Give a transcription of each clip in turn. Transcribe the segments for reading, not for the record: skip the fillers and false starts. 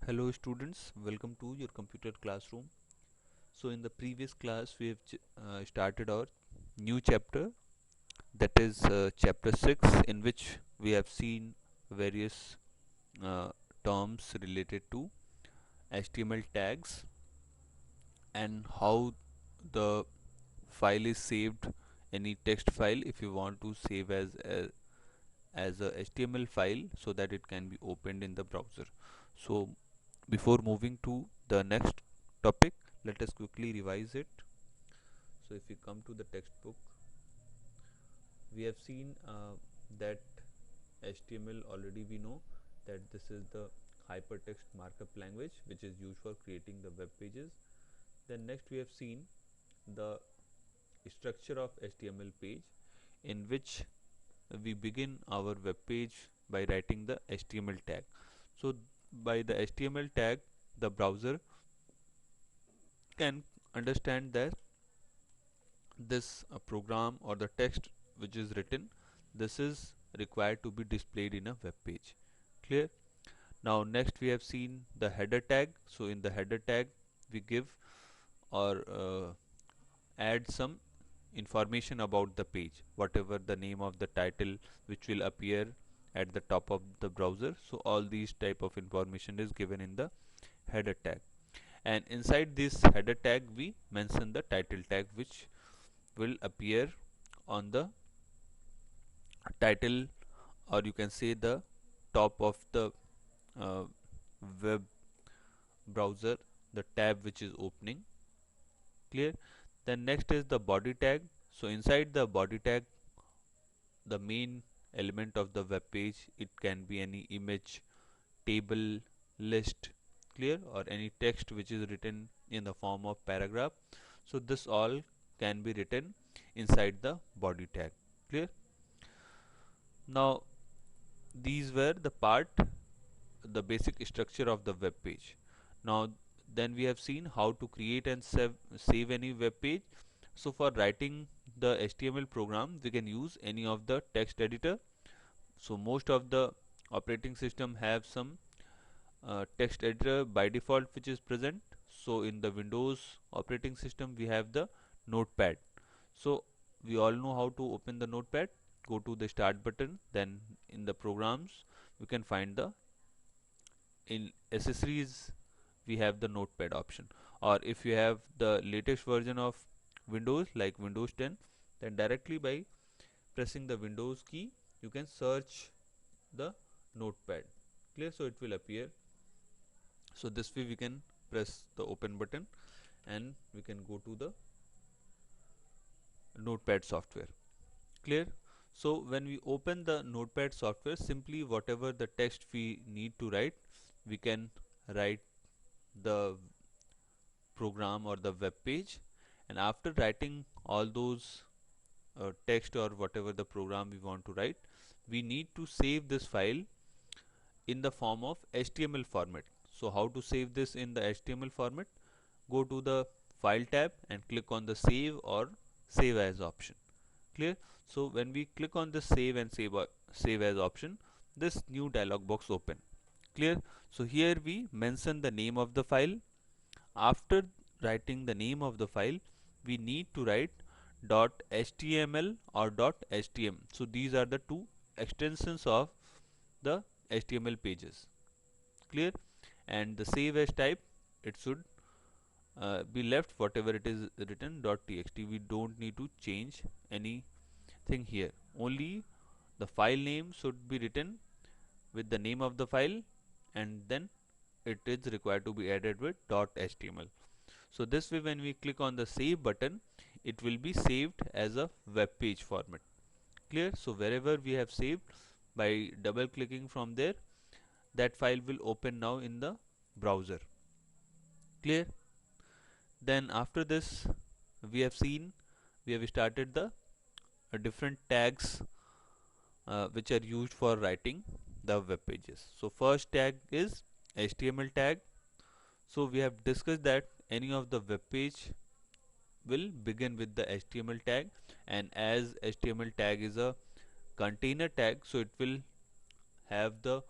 Hello students, welcome to your computer classroom. So in the previous class we have started our new chapter, that is chapter 6, in which we have seen various uh, terms related to HTML tags and how the file is saved, any text file if you want to save as a HTML file so that it can be opened in the browser. So before moving to the next topic, let us quickly revise it. So if we come to the textbook, we have seen that HTML, already we know that this is the hypertext markup language which is used for creating the web pages. Then next we have seen the structure of HTML page, in which we begin our web page by writing the HTML tag. So by the HTML tag, the browser can understand that this program or the text which is written, this is required to be displayed in a web page. Clear? Now next we have seen the header tag. So in the header tag we give or add some information about the page, whatever the name of the title which will appear at the top of the browser. So all these type of information is given in the header tag, and inside this header tag we mention the title tag which will appear on the title, or you can say the top of the uh, web browser, the tab which is opening. Clear? Then next is the body tag. So inside the body tag, the main element of the web page, it can be any image, table, list. Clear? Or any text which is written in the form of paragraph. So this all can be written inside the body tag. Clear? Now these were the part, the basic structure of the web page. Now then we have seen how to create and save any web page. So for writing the HTML program, we can use any of the text editor. So most of the operating system have some text editor by default which is present. So in the Windows operating system we have the Notepad. So we all know how to open the Notepad. Go to the start button, then in the programs we can find the, in accessories we have the Notepad option. Or if you have the latest version of Windows like Windows 10, then directly by pressing the Windows key you can search the Notepad. Clear? So it will appear. So this way we can press the open button and we can go to the Notepad software. Clear? So when we open the Notepad software, simply whatever the text we need to write, we can write the program or the web page. And after writing all those text or whatever the program we want to write, we need to save this file in the form of HTML format. So how to save this in the HTML format? Go to the file tab and click on the save or save as option. Clear? So when we click on the save and save as option, this new dialog box open. Clear? So here we mention the name of the file. After writing the name of the file, we need to write .html or .htm. So these are the two extensions of the HTML pages. Clear? And the save as type, it should be left whatever it is written .txt. We don't need to change anything here. Only the file name should be written with the name of the file, and then it is required to be added with .html. So this way when we click on the save button, it will be saved as a web page format. Clear? So wherever we have saved, by double clicking from there, that file will open now in the browser. Clear? Then after this we have seen, we have started the different tags which are used for writing the web pages. So first tag is HTML tag. So we have discussed that any of the web page will begin with the HTML tag, and as HTML tag is a container tag, so it will have the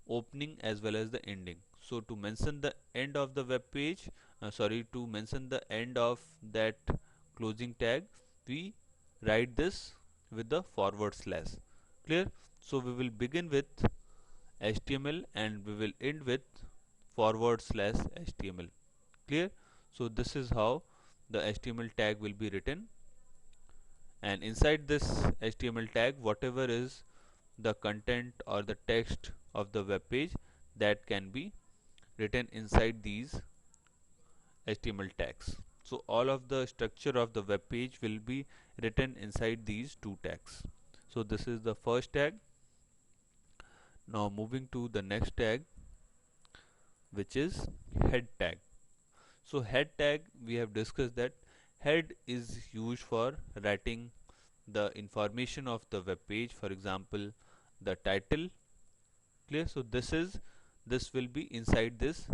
opening as well as the ending. So to mention the end of the web page, to mention the end of that closing tag, we write this with the forward slash. Clear? So we will begin with HTML and we will end with forward slash HTML. Clear? So this is how the HTML tag will be written, and inside this HTML tag, whatever is the content or the text of the web page, that can be written inside these HTML tags. So all of the structure of the web page will be written inside these two tags. So this is the first tag. Now moving to the next tag, which is head tag. So head tag, we have discussed that head is used for writing the information of the web page, for example the title. Clear? So this will be inside this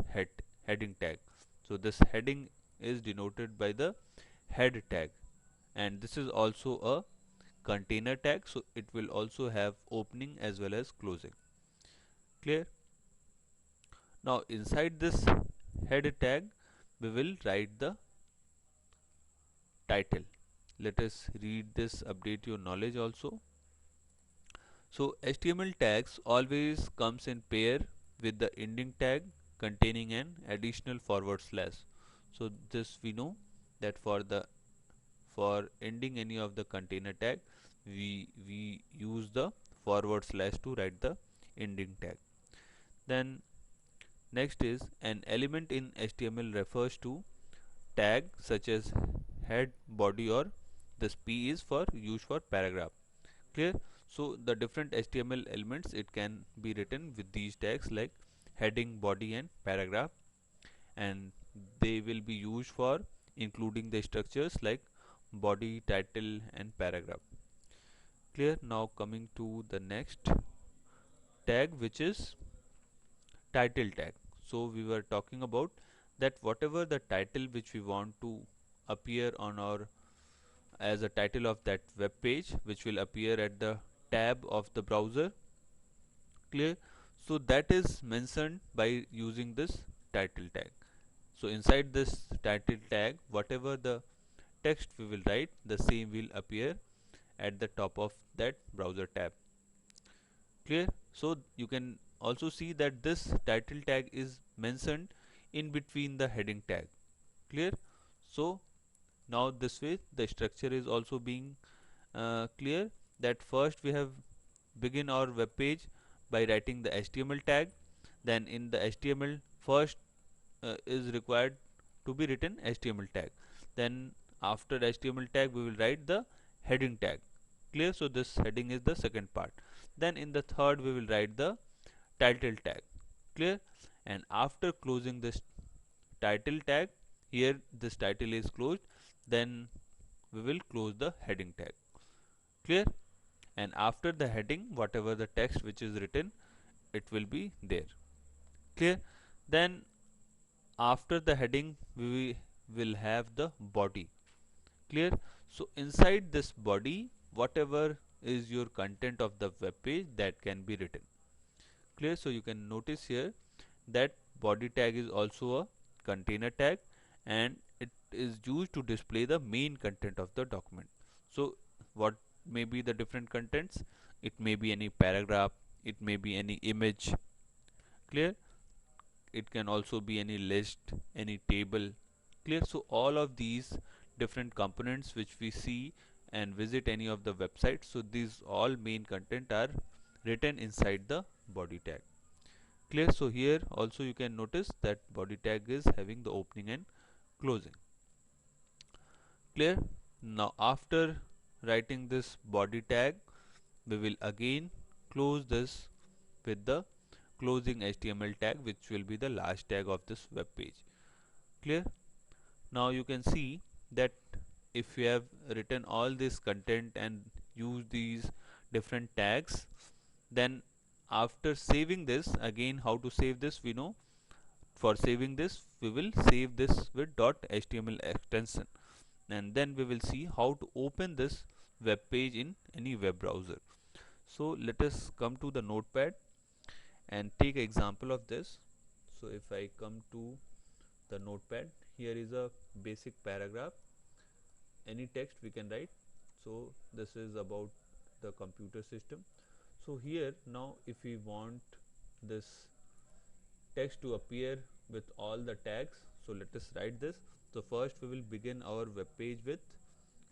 heading tag. So this heading is denoted by the head tag, and this is also a container tag, so it will also have opening as well as closing. Clear? Now inside this head tag we will write the title. Let us read this, update your knowledge also. So HTML tags always comes in pair with the ending tag containing an additional forward slash. So this we know that for ending any of the container tag, we use the forward slash to write the ending tag. Then next is an element in HTML refers to tag such as head, body, or this P is for used for paragraph. Clear? So the different HTML elements, it can be written with these tags like heading, body, and paragraph, and they will be used for including the structures like body, title, and paragraph. Clear? Now coming to the next tag, which is title tag. So we were talking about that whatever the title which we want to appear on our as a title of that web page, which will appear at the tab of the browser. Clear? So that is mentioned by using this title tag. So inside this title tag, whatever the text we will write, the same will appear at the top of that browser tab. Clear? So you can also see that this title tag is mentioned in between the heading tag. Clear? So now this way the structure is also being clear, that first we have begin our web page by writing the HTML tag. Then in the HTML, first is required to be written HTML tag. Then after HTML tag we will write the heading tag. Clear? So this heading is the second part. Then in the third we will write the title tag. Clear? And after closing this title tag, here this title is closed, then we will close the heading tag. Clear? And after the heading, whatever the text which is written, it will be there. Clear? Then after the heading we will have the body. Clear? So inside this body, whatever is your content of the web page, that can be written. Clear? So you can notice here that body tag is also a container tag, and it is used to display the main content of the document. So what may be the different contents? It may be any paragraph, it may be any image. Clear? It can also be any list, any table. Clear? So all of these different components which we see and visit any of the websites, so these all main content are written inside the body tag. Clear? So here also you can notice that body tag is having the opening and closing. Clear? Now after writing this body tag, we will again close this with the closing HTML tag, which will be the last tag of this web page. Clear? Now you can see that if you have written all this content and use these different tags, then after saving this, again how to save this we know. For saving this, we will save this with .html extension, and then we will see how to open this web page in any web browser. So let us come to the notepad and take example of this. So if I come to the notepad, here is a basic paragraph, any text we can write. So this is about the computer system. So here now if we want this text to appear with all the tags, so let us write this. So first we will begin our web page with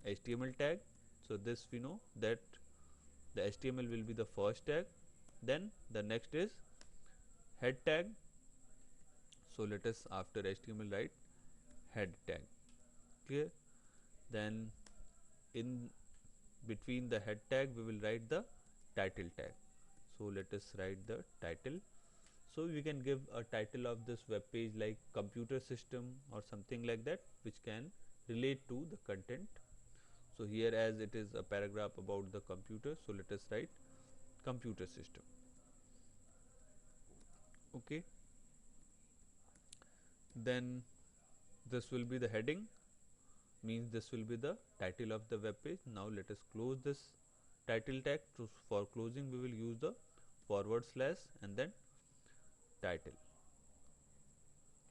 HTML tag. So this we know that the HTML will be the first tag, then the next is head tag. So let us after HTML write head tag. Clear? Then in between the head tag we will write the title tag. So let us write the title. So we can give a title of this web page like computer system or something like that, which can relate to the content. So here as it is a paragraph about the computer, so let us write computer system. Okay, then this will be the heading, means this will be the title of the web page. Now let us close this title tag. So for closing we will use the forward slash and then title.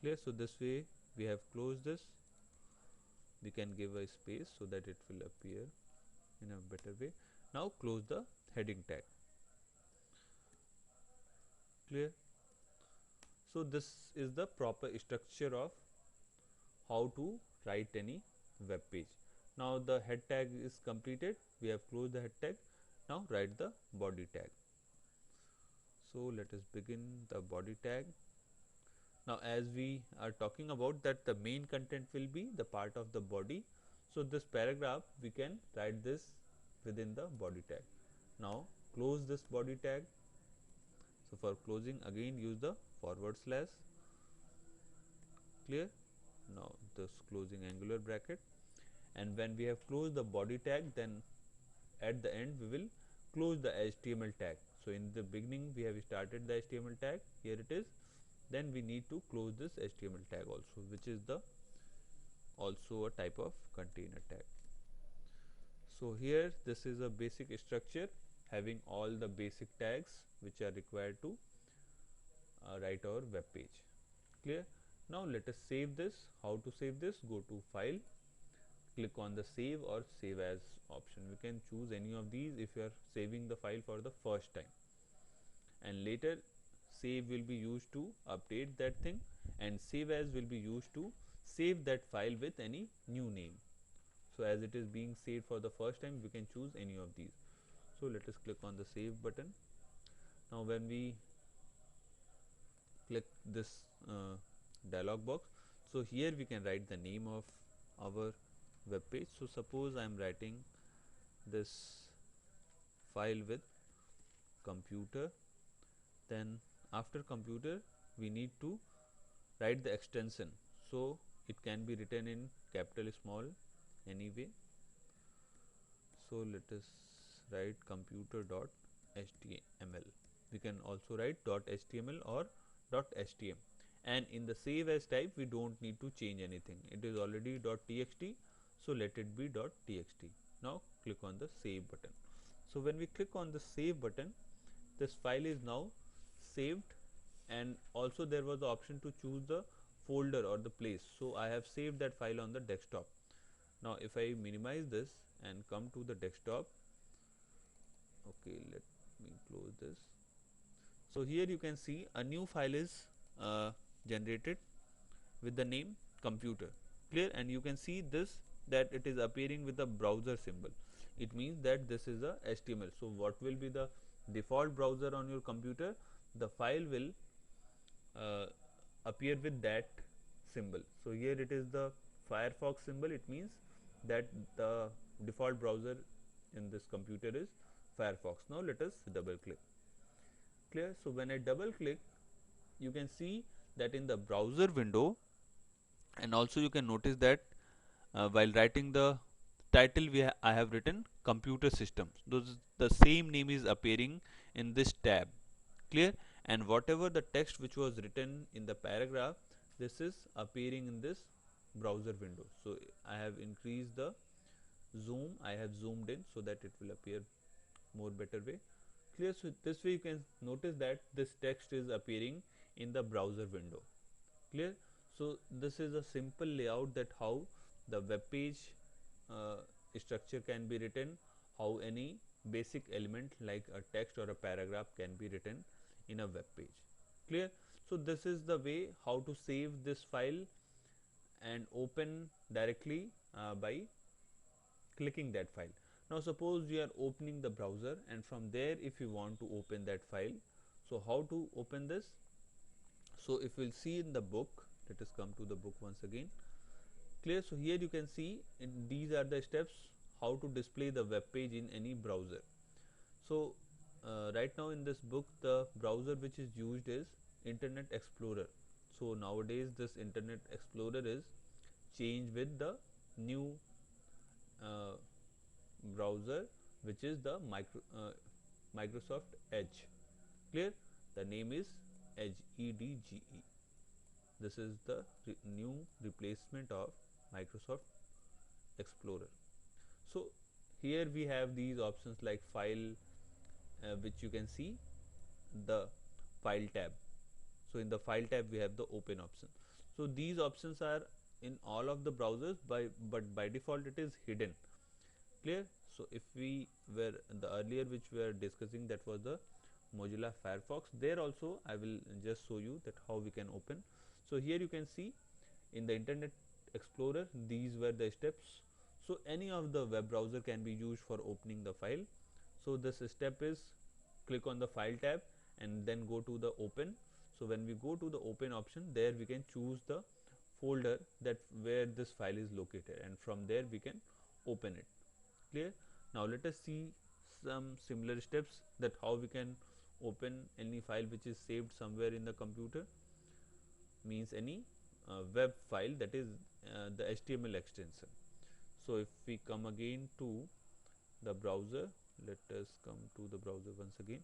Clear? So this way we have closed this. We can give a space so that it will appear in a better way. Now close the heading tag. Clear? So this is the proper structure of how to write any web page. Now the head tag is completed. We have closed the head tag. Now write the body tag. So let us begin the body tag. Now as we are talking about that the main content will be the part of the body. So this paragraph we can write this within the body tag. Now close this body tag. So for closing again use the forward slash. Clear? Now this closing angular bracket, and when we have closed the body tag, then at the end we will close the HTML tag. So in the beginning we have started the HTML tag, here it is, then we need to close this HTML tag also, which is the also a type of container tag. So here this is a basic structure having all the basic tags which are required to write our web page. Clear? Now let us save this. How to save this? Go to file, click on the save or save as option. We can choose any of these if you are saving the file for the first time, and later save will be used to update that thing, and save as will be used to save that file with any new name. So as it is being saved for the first time, we can choose any of these. So let us click on the save button. Now when we click this dialog box, so here we can write the name of our web page. So suppose I am writing this file with computer, then after computer we need to write the extension. So it can be written in capital small anyway. So let us write computer.html. We can also write .html or .htm, and in the save as type we don't need to change anything. It is already .txt, so let it be .txt. Now click on the save button. So when we click on the save button, this file is now saved, and also there was the option to choose the folder or the place. So I have saved that file on the desktop. Now if I minimize this and come to the desktop, okay, let me close this. So here you can see a new file is generated with the name computer. Clear? And you can see this, that it is appearing with the browser symbol. It means that this is a HTML. So what will be the default browser on your computer? The file will appear with that symbol. So here it is the Firefox symbol. It means that the default browser in this computer is Firefox. Now let us double click. Clear? So when I double click, you can see that in the browser window, and also you can notice that while writing the title I have written computer system. Those the same name is appearing in this tab. Clear? And whatever the text which was written in the paragraph, this is appearing in this browser window. So I have increased the zoom, I have zoomed in so that it will appear more better way. Clear? So this way you can notice that this text is appearing in the browser window. Clear? So this is a simple layout that how the web page uh, structure can be written, how any basic element like a text or a paragraph can be written in a web page. Clear? So this is the way how to save this file and open directly by clicking that file. Now suppose you are opening the browser, and from there if you want to open that file, so how to open this? So if we'll see in the book, let us come to the book once again. Clear? So here you can see these are the steps how to display the web page in any browser. So right now in this book the browser which is used is Internet Explorer. So nowadays this Internet Explorer is changed with the new uh, browser which is the Microsoft Edge. Clear? The name is Edge, EDGE. This is the new replacement of Microsoft Explorer. So here we have these options like file, which you can see the file tab. So in the file tab we have the open option. So these options are in all of the browsers, but by default it is hidden. Clear? So if we were the earlier which we were discussing, that was the Mozilla Firefox, there also I will just show you that how we can open. So here you can see in the Internet Explorer these were the steps. So any of the web browser can be used for opening the file. So this step is click on the file tab and then go to the open. So when we go to the open option, there we can choose the folder that where this file is located, and from there we can open it. Clear? Now let us see some similar steps that how we can open any file which is saved somewhere in the computer, means any web file, that is the HTML extension. So if we come again to the browser, let us come to the browser once again.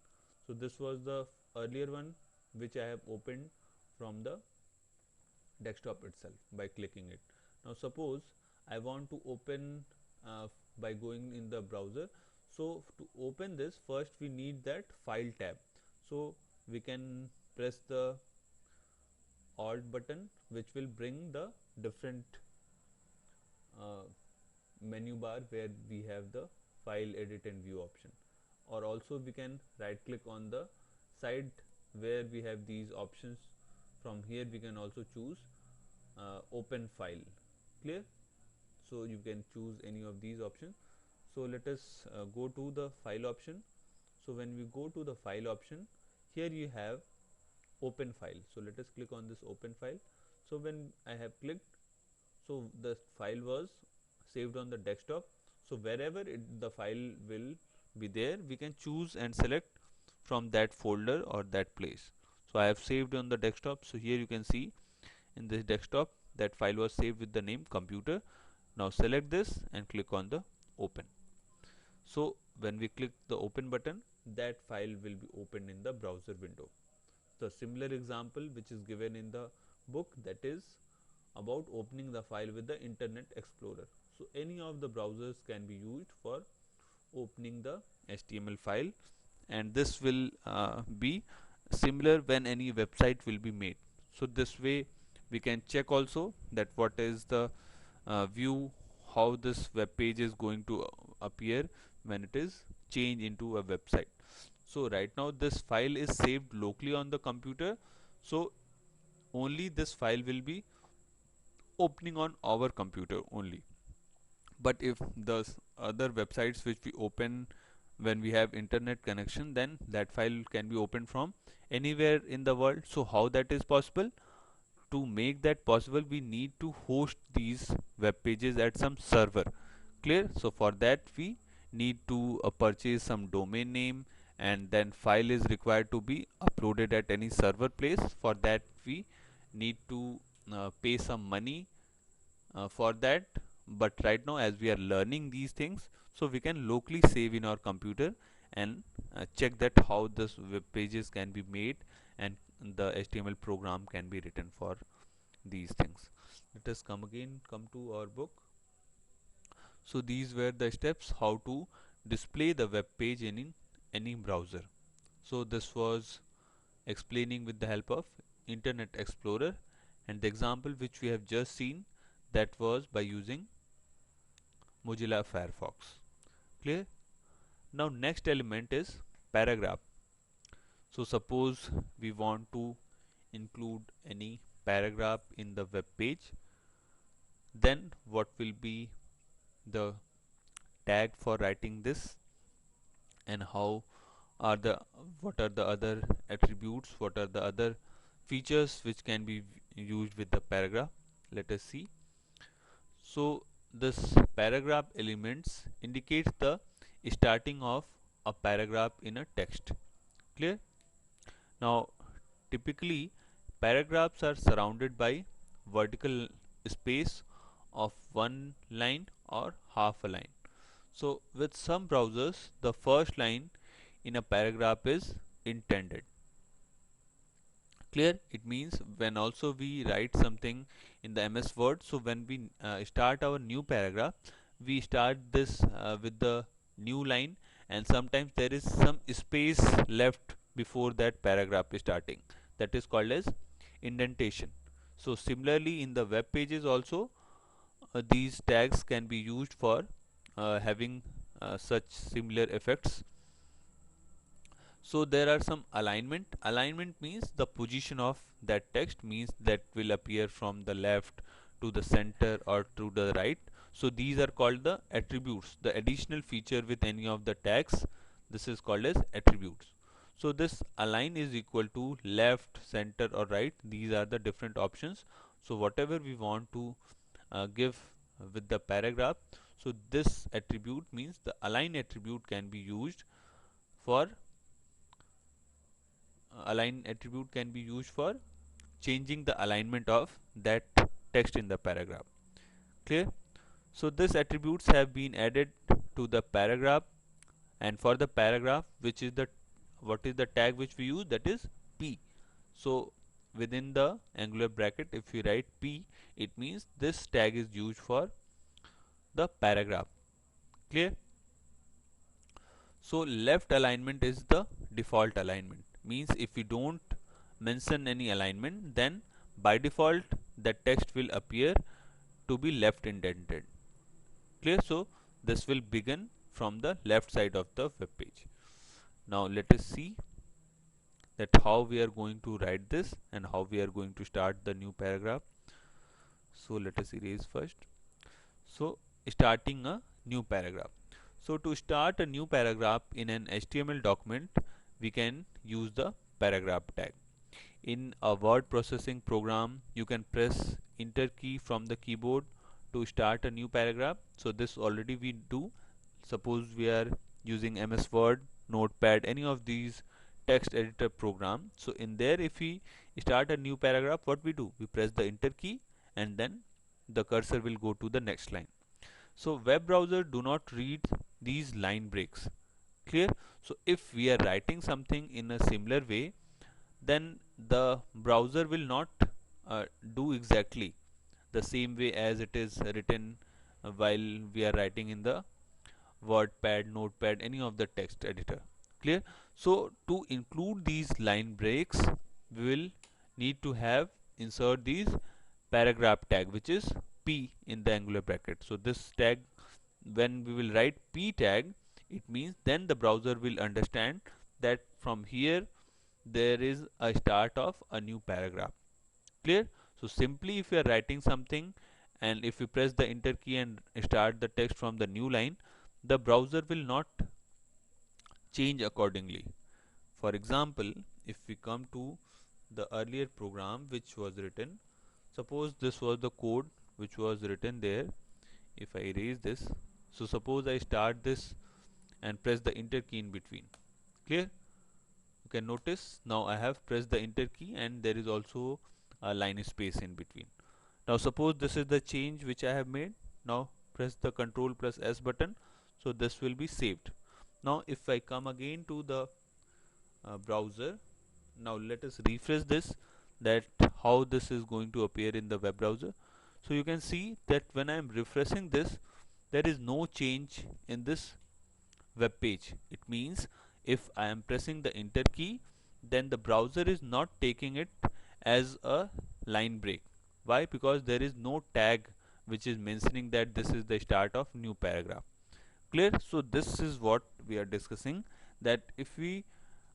So this was the earlier one which I have opened from the desktop itself by clicking it. Now suppose I want to open by going in the browser. So to open this, first we need that file tab. So we can press the alt button which will bring the different uh, menu bar where we have the file edit and view option, or also we can right click on the side where we have these options. From here we can also choose open file. Clear? So you can choose any of these options. So let us go to the file option. So when we go to the file option, here you have open file. So let us click on this open file. So when I have clicked, so the file was saved on the desktop. So wherever the file will be there, we can choose and select from that folder or that place. So I have saved on the desktop. So here you can see in this desktop that file was saved with the name computer. Now select this and click on the open. So when we click the open button, that file will be opened in the browser window. The similar example which is given in the book, that is about opening the file with the Internet Explorer. So any of the browsers can be used for opening the HTML file, and this will be similar when any website will be made. So this way we can check also that what is the view, how this web page is going to appear when it is changed into a website. So right now this file is saved locally on the computer, so only this file will be opening on our computer only. But if the other websites which we open when we have internet connection, then that file can be opened from anywhere in the world. So how that is possible? To make that possible, we need to host these web pages at some server. Clear? So for that we need to purchase some domain name, and then file is required to be uploaded at any server place. For that we need to pay some money for that. But right now as we are learning these things, so we can locally save in our computer and check that how this web pages can be made and the HTML program can be written for these things. Let us come to our book. So these were the steps how to display the web page in any browser. So this was explaining with the help of Internet Explorer, and the example which we have just seen, that was by using Mozilla Firefox. Clear? Now next element is paragraph. So suppose we want to include any paragraph in the web page, then what will be the tag for writing this, and how are the what are the other attributes, what are the other features which can be used with the paragraph. Let us see. So this paragraph elements indicates the starting of a paragraph in a text. Clear? Now typically paragraphs are surrounded by vertical space of one line or half a line. So with some browsers, the first line in a paragraph is intended. Clear? It means when also we write something in the MS Word, so when we start our new paragraph, we start this with the new line, and sometimes there is some space left before that paragraph is starting. That is called as indentation. So similarly in the web pages also, these tags can be used for having such similar effects. So there are some alignment. Alignment means the position of that text, means that will appear from the left to the center or to the right. So these are called the attributes, the additional feature with any of the tags. This is called as attributes. So this align is equal to left, center or right. These are the different options. So whatever we want to give with the paragraph, so this attribute means the align attribute can be used for align attribute can be used for changing the alignment of that text in the paragraph. Clear? So these attributes have been added to the paragraph, and for the paragraph, which is the what is the tag which we use, that is P. So within the angular bracket, if we write P, it means this tag is used for the paragraph. Clear? So left alignment is the default alignment, means if we don't mention any alignment, then by default the text will appear to be left indented. Clear? So this will begin from the left side of the web page. Now let us see that how we are going to write this and how we are going to start the new paragraph. So let us erase first. So starting a new paragraph. So to start a new paragraph in an HTML document, we can use the paragraph tag. In a word processing program, you can press enter key from the keyboard to start a new paragraph. So this already we do. Suppose we are using MS Word, Notepad, any of these text editor program. So in there, if we start a new paragraph, what we do? We press the enter key and then the cursor will go to the next line. So web browser do not read these line breaks. Clear? So if we are writing something in a similar way, then the browser will not do exactly the same way as it is written while we are writing in the WordPad, Notepad, any of the text editor. Clear? So to include these line breaks, we will need to have insert these paragraph tag, which is P in the angular bracket. So this tag, when we will write P tag, it means then the browser will understand that from here there is a start of a new paragraph. Clear? So simply if you are writing something and if you press the enter key and start the text from the new line, the browser will not change accordingly. For example, if we come to the earlier program which was written, suppose this was the code which was written there. If I erase this, so suppose I start this and press the enter key in between. Clear? You can notice now I have pressed the enter key and there is also a line space in between. Now suppose this is the change which I have made. Now press the Ctrl plus S button, so this will be saved. Now if I come again to the browser, now let us refresh this, that how this is going to appear in the web browser. So you can see that when I am refreshing this, there is no change in this web page. It means if I am pressing the enter key, then the browser is not taking it as a line break. Why? Because there is no tag which is mentioning that this is the start of new paragraph. Clear? So this is what we are discussing, that if we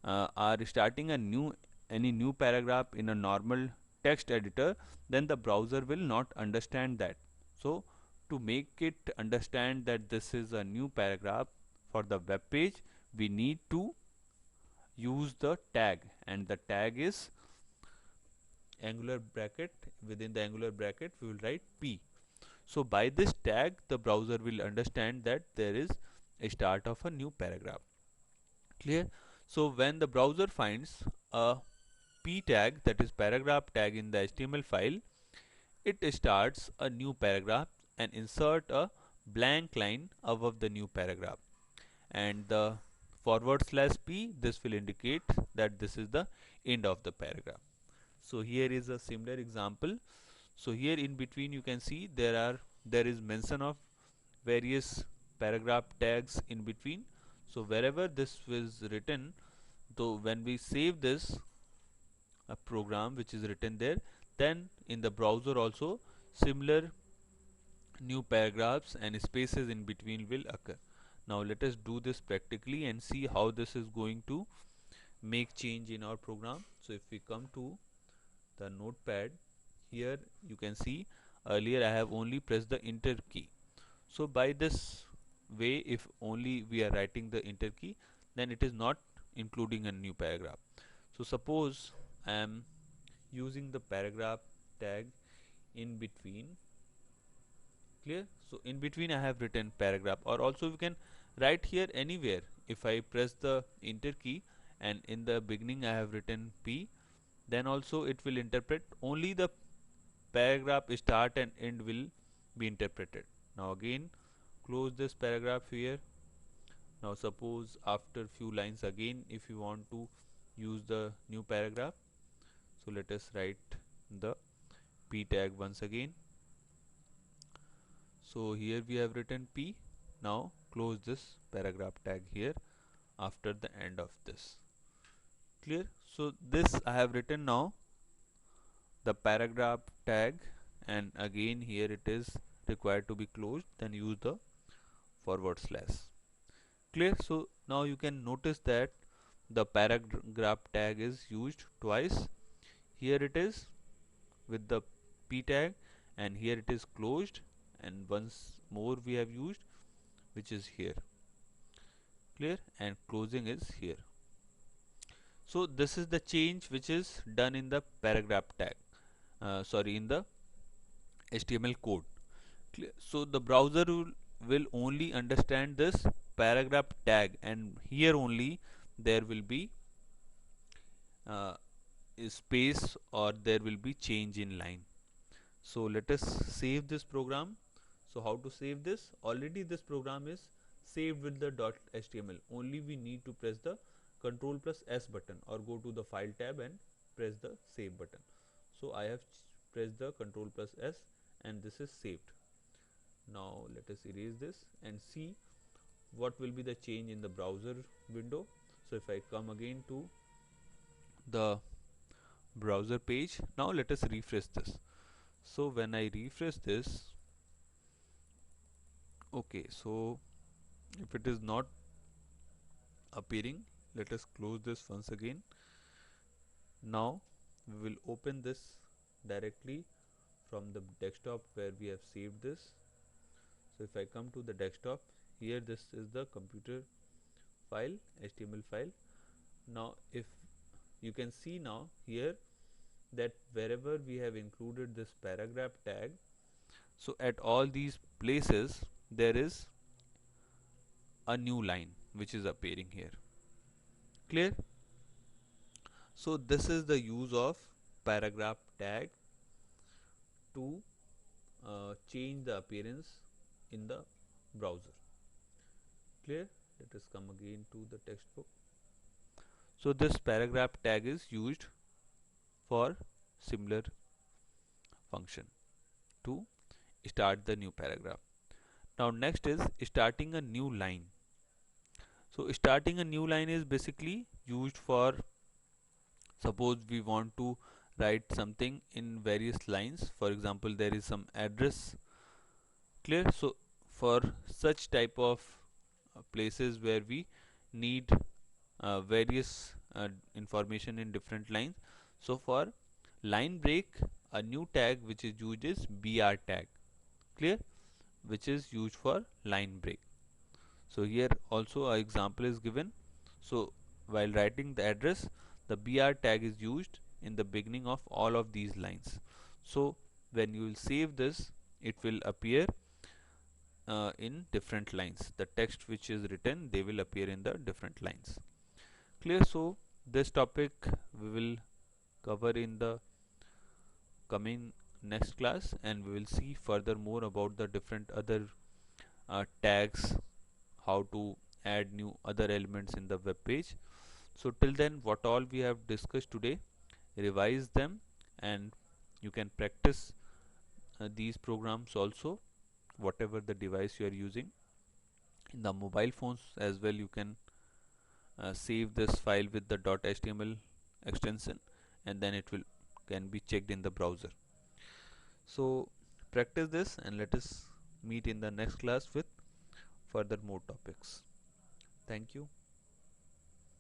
are starting a new paragraph in a normal text editor, then the browser will not understand that. So to make it understand that this is a new paragraph for the web page, we need to use the tag, and the tag is angular bracket. Within the angular bracket we will write p. So by this tag the browser will understand that there is a start of a new paragraph. Clear? So when the browser finds a p tag, that is paragraph tag, in the HTML file, it starts a new paragraph and insert a blank line above the new paragraph, and the /p, this will indicate that this is the end of the paragraph. So here is a similar example. So here in between you can see there is mention of various paragraph tags in between. So wherever this was written, though when we save this a program which is written there, then in the browser also similar new paragraphs and spaces in between will occur. Now let us do this practically and see how this is going to make change in our program. So if we come to the notepad, here you can see earlier I have only pressed the enter key. So by this way, if only we are writing the enter key, then it is not including a new paragraph. So suppose I am using the paragraph tag in between. Clear? So in between I have written paragraph, or also we can write here anywhere. If I press the enter key and in the beginning I have written p, then also it will interpret only the paragraph start and end will be interpreted. Now again close this paragraph here. Now suppose after few lines again if you want to use the new paragraph, so let us write the p tag once again. So here we have written p. Now close this paragraph tag here after the end of this. Clear? So this I have written now the paragraph tag, and again here it is required to be closed, then use the /. Clear? So now you can notice that the paragraph tag is used twice. Here it is with the p tag, and here it is closed, and once more we have used, which is here. Clear? And closing is here. So this is the change which is done in the paragraph tag, in the HTML code. Clear? So the browser will only understand this paragraph tag, and here only there will be space, or there will be change in line. So let us save this program. So how to save this? Already this program is saved with the .html. Only we need to press the Ctrl+S button, or go to the file tab and press the save button. So I have pressed the Ctrl+S and this is saved. Now let us erase this and see what will be the change in the browser window. So if I come again to the browser page, now let us refresh this. So when I refresh this, okay, so if it is not appearing, let us close this once again. Now we will open this directly from the desktop where we have saved this. So if I come to the desktop, here this is the computer file, HTML file. Now if you can see now here that wherever we have included this paragraph tag, so at all these places there is a new line which is appearing here. Clear? So this is the use of paragraph tag to change the appearance in the browser. Clear? Let us come again to the textbook. So this paragraph tag is used for similar function to start the new paragraph. Now next is starting a new line. So starting a new line is basically used for, suppose we want to write something in various lines. For example, there is some address. Clear? So for such type of places where we need various information in different lines, so for line break, a new tag which is used is br tag. Clear? Which is used for line break. So here also an example is given. So while writing the address, the br tag is used in the beginning of all of these lines. So when you will save this, it will appear in different lines. The text which is written, they will appear in the different lines. Clear? So this topic we will cover in the coming next class, and we will see further more about the different other tags, how to add new other elements in the web page. So till then, what all we have discussed today, revise them, and you can practice these programs also, whatever the device you are using. In the mobile phones as well, you can save this file with the .html extension, and then it will can be checked in the browser. So practice this, and let us meet in the next class with further more topics. Thank you.